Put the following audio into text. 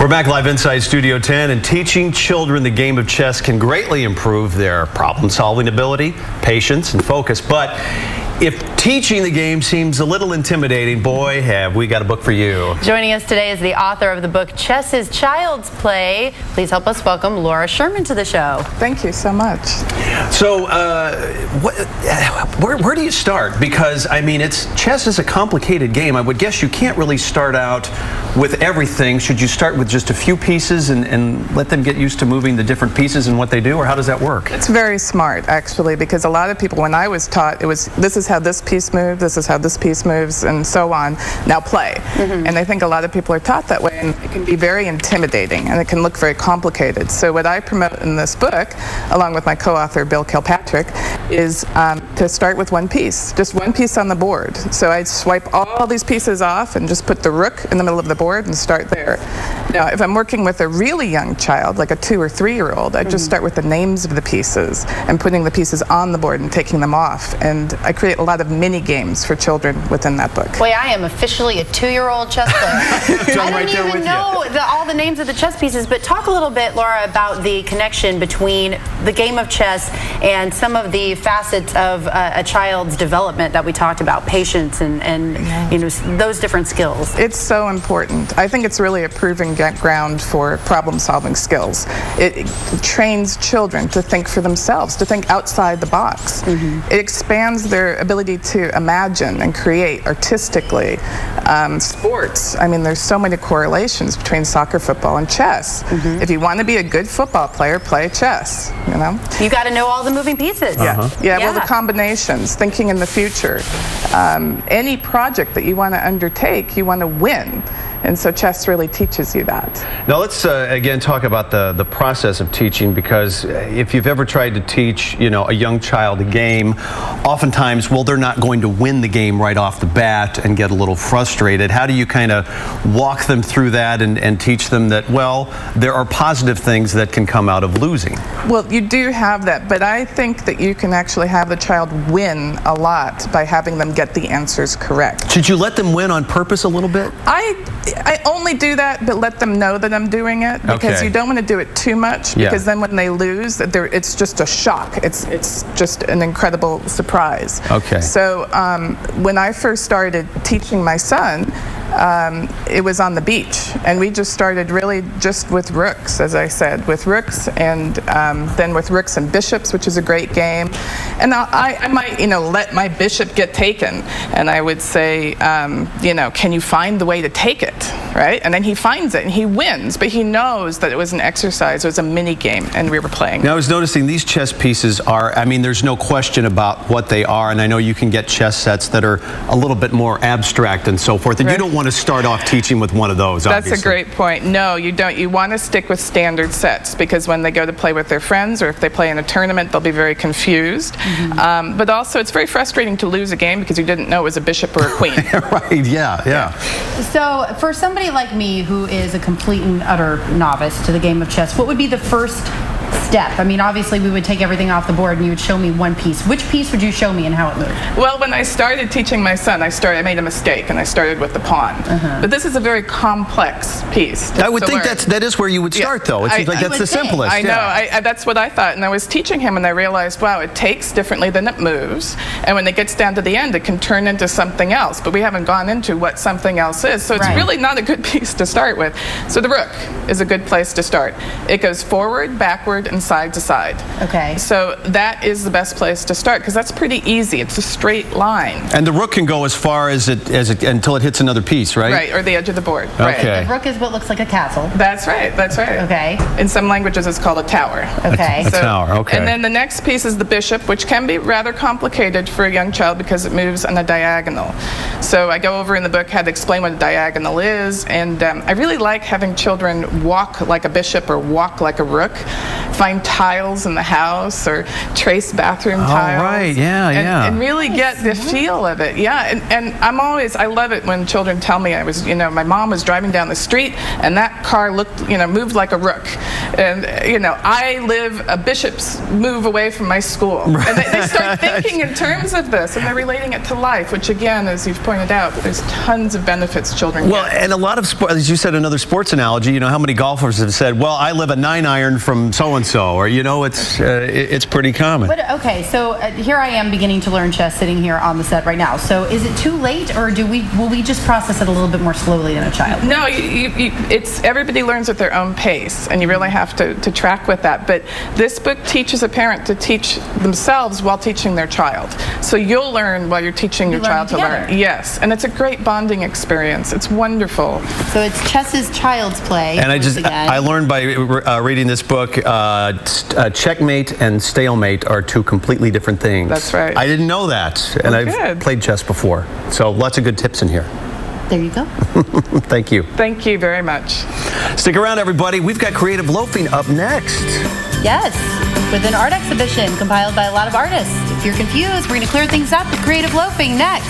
We're back live inside Studio 10, and teaching children the game of chess can greatly improve their problem-solving ability, patience, and focus. But if teaching the game seems a little intimidating, boy, have we got a book for you. Joining us today is the author of the book Chess is Child's Play. Please help us welcome Laura Sherman to the show. Thank you so much. So, where do you start? Because, I mean, chess is a complicated game. I would guess you can't really start out with everything. Should you start with just a few pieces and let them get used to moving the different pieces and what they do, or how does that work? It's very smart, actually, because a lot of people, when I was taught, it was, this is how this piece moves, this is how this piece moves, and so on. Now play. And I think a lot of people are taught that way, and it can be very intimidating, and it can look very complicated. So what I promote in this book, along with my co-author Bill Kilpatrick, is to start with one piece, just one piece on the board. So I swipe all these pieces off and just put the rook in the middle of the board and start there. Now, if I'm working with a really young child, like a 2- or 3-year-old, I just start with the names of the pieces and putting the pieces on the board and taking them off. And I create a lot of mini games for children within that book. Boy, I am officially a 2-year-old chess player. I don't even know all the names of the chess pieces, but talk a little bit, Laura, about the connection between the game of chess and some of the facets of a child's development that we talked about, patience and you know, those different skills. It's so important. I think it's really a proving ground for problem-solving skills. It trains children to think for themselves, to think outside the box. It expands their ability to imagine and create artistically. Sports, I mean, there's so many correlations between soccer, football, and chess. If you want to be a good football player, play chess, you know? You got to know all the moving pieces. Yeah, well, the combinations, thinking in the future. Any project that you want to undertake, you want to win. And so chess really teaches you that. Now let's again talk about the process of teaching, because if you've ever tried to teach, you know, a young child a game, oftentimes, well, they're not going to win the game right off the bat and get a little frustrated. How do you kind of walk them through that and teach them that, well, there are positive things that can come out of losing? Well, you do have that, but I think that you can actually have the child win a lot by having them get the answers correct. Should you let them win on purpose a little bit? I only do that, but let them know that I'm doing it, because you don't want to do it too much, because then when they lose, it's just a shock. It's just an incredible surprise. So when I first started teaching my son, it was on the beach, and we just started really just with rooks, as I said, with rooks, and then with rooks and bishops, which is a great game. And I might, you know, let my bishop get taken, and I would say, you know, can you find the way to take it, right? And then he finds it, and he wins, but he knows that it was an exercise, it was a mini game, and we were playing. Now, I was noticing these chess pieces are, I mean, there's no question about what they are, and I know you can get chess sets that are a little bit more abstract and so forth, and you don't want to start off teaching with one of those, obviously. That's a great point. No, you don't. You want to stick with standard sets, because when they go to play with their friends, or if they play in a tournament, they'll be very confused. But also, it's very frustrating to lose a game because you didn't know it was a bishop or a queen. Right, yeah. So, for somebody like me who is a complete and utter novice to the game of chess, what would be the first step? I mean, obviously we would take everything off the board and you would show me one piece. Which piece would you show me and how it moved? Well, when I started teaching my son, I made a mistake, and I started with the pawn. But this is a very complex piece. I would think that is where you would start, though. It seems like that's the simplest. I know. That's what I thought, and I was teaching him, and I realized, wow, it takes differently than it moves, and when it gets down to the end, it can turn into something else, but we haven't gone into what something else is, so it's really not a good piece to start with. So the rook is a good place to start. It goes forward, backward, and side to side. So that is the best place to start, because that's pretty easy. It's a straight line. And the rook can go as far as it until it hits another piece, right? Right, or the edge of the board. The rook is what looks like a castle. That's right. In some languages, it's called a tower. A tower, And then the next piece is the bishop, which can be rather complicated for a young child because it moves on a diagonal. So I go over in the book how to explain what a diagonal is, and I really like having children walk like a bishop or walk like a rook, find tiles in the house or trace bathroom tiles. Oh, right. Yeah, and really get the feel of it. Yeah, and I love it when children tell me my mom was driving down the street and that car looked, moved like a rook. And, I live a bishop's move away from my school. And they start thinking in terms of this, and they're relating it to life, which again, as you've pointed out, there's tons of benefits children get. And a lot of sports, as you said, another sports analogy, how many golfers have said, well, I live a 9-iron from so-and-so, or, it's pretty common. But, okay, so here I am beginning to learn chess sitting here on the set right now. So is it too late, or will we just process it a little bit more slowly than a child? No, everybody learns at their own pace, and you really have to track with that. But this book teaches a parent to teach themselves while teaching their child. So you'll learn while you're teaching your child to learn. Yes, and it's a great bonding experience. It's wonderful. So it's chess is child's play. And I learned by reading this book, checkmate and stalemate are two completely different things. That's right. I didn't know that, and I've played chess before. So lots of good tips in here. There you go. Thank you. Thank you very much. Stick around, everybody. We've got Creative Loafing up next. Yes, with an art exhibition compiled by a lot of artists. If you're confused, we're going to clear things up with Creative Loafing next.